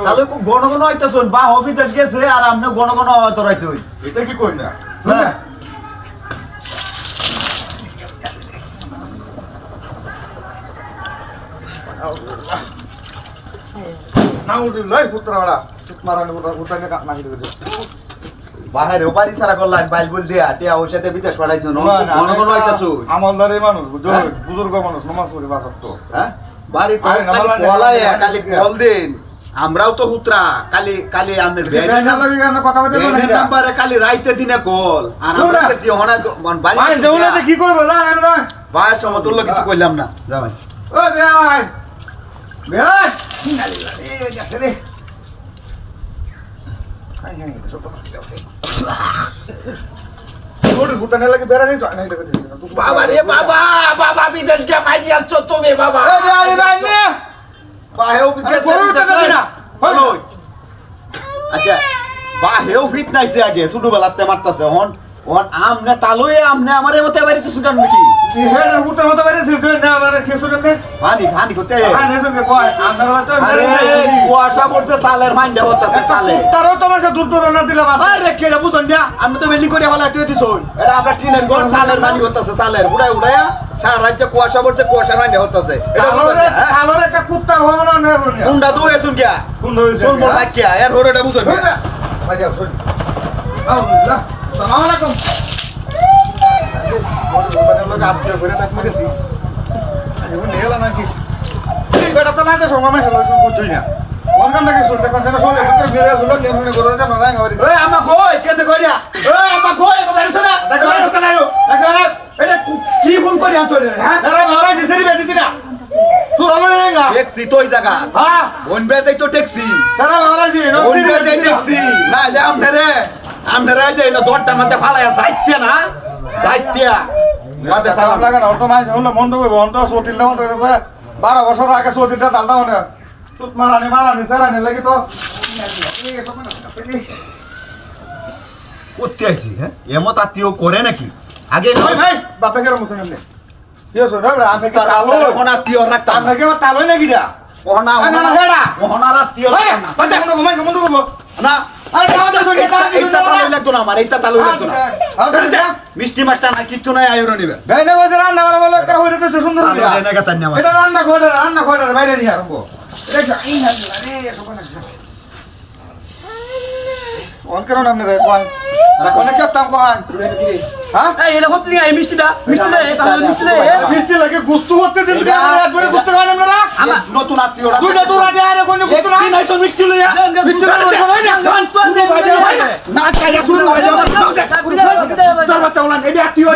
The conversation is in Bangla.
তাহলে খুব ঘন ঘন হইতেছুন বা হবিদেশ গেছে আর আপনি ঘন ঘন তোরাইছুন এটা কি করি না হ্যাঁ নাউজুবিল্লাহ পুত্রওয়ালা মারানি উঠানে কাট নাকি দিতে বাহিরে বাড়ি সারা করলাম বাইল বল দিয়া টিয়া ওর সাথে বিদেশ পাঠাইছুন ঘন ঘন হইতেছুন আমলদারি মানুষ বুজুর্গ মানুষ নমাজ পড়ি বাসত হ্যাঁ বাড়ি বলাই কালি কল দিন আমরাও তো হুতরা কালি কালি আমাদের কথা বলতে নাম্বারে কালি রাইতে দিনে কল আর আমরা কি হনা বাড়ি যেগুলোতে কি করবো না ভাইয়ের সমতুল্য কিছু কইলাম না যা ভাই ও ভাই ভাই বাবা রে বাবা বাবা বিদেশ গিয়ে মাইরি আনছো তুমি বাবা বাহেও বিদেশ আচ্ছা বাহেও ফিট নাইছে আগে ছোটবেলাতে মারতাছে হন হন আমনে তালুয়ে আমনে আমারে মতে বাড়িতে ছুটান নাকি হেডের মুতে মতে বাইরে থেকে না আমারে খেসো কেন পানি পানি করতে পানি সঙ্গে কয় আমরা তো আরে কুয়াশা পড়ছে সালের মাইন্ডে হতাছে সালে তারও তোমার সাথে দূর দূর না দিলা বাবা আরে কেডা বুঝন না আমি তো বেলি করে হলা তুই দিছুন এটা আমরা টিনের ঘর সালের পানি হতাছে সালের উড়াই উড়াইয়া সারা রাজ্যে কুয়াশা পড়ছে কুয়াশার মাইন্ডে হতাছে আলোরে একটা কুত্তার হবে না না কুন্ডা দুয়েছুন কিয়া কুন্ডা হইছে কোন মোর বাক্যা এর হরেটা বুঝন ভাই যাও শুন আল্লাহ সালাম আলাইকুম বেটা তো নাই তো সময় হলো বুঝছই না ওখান থেকে শুনতে কথা না শুনলে ভিতরে বেরিয়ে আসলো কে মনে করে না না গাড়ি ওই আমা কই কেসে কইরা ওই আমা কই বাড়ি ছড়া দেখো দেখো এটা কি ফোন করি আনতো রে হ্যাঁ আরে মারা সিসরি বেদিছি না তুই আলো না ট্যাক্সি তোই জায়গা হ্যাঁ ওনবে দেই তো ট্যাক্সি সারা মারা জি ওনবে দেই ট্যাক্সি না যে আমনে যে না দড়টা মধ্যে ফালায়া যাইতে না যাইতিয়া মাতে সালাম লাগা না অটো মাইস হলো মন্দ কইব অন্ত সতিলটা মত করে 12 বছর আগে সতিলটা দালটা না তুত মারানি সারানি লাগি তো করতে আইছি হ্যাঁ এমত আত্মীয় করে নাকি আগে ভাই ভাই বাপে কেন মুসে নেন কি হইছে না আপনি কি তালো ওহনা আত্মীয় রাখতাম আপনি কি তালো নাকি দা ওহনা হেডা ওহনা আত্মীয় রাখতাম না বাচ্চা কোন ঘুমাই মন্দ কইব না আরে দাও দাও সরিয়ে দাও এইটা তালু লাগতো না আমার এইটা তালু লাগতো না মিষ্টি মাছটা না কিচ্ছু নাই আয়ুর নিবে বাইরে কইছে রান্না করা বলে একটা হইতে তো সুন্দর হইলো এটা না কাতান না এটা রান্না কইরা বাইরে নিয়ে আসবো এটা ইন আরে সবনা অন কেন নাম রে কোন কোন কে তাম কোন হ্যাঁ এই এটা হচ্ছে না মিষ্টিটা তাহলে মিষ্টি মিষ্টি লাগে গুস্তু হতে দিন একবারে গুস্তু খাইলাম না নতুন আত্মীয় তুই না তোর আগে আরে কোন গুস্তু না নাইছো মিষ্টি লইয়া মিষ্টি না খাইয়া শুরু হয়ে যাবে তোর বাচ্চা ওলান এটা আত্মীয়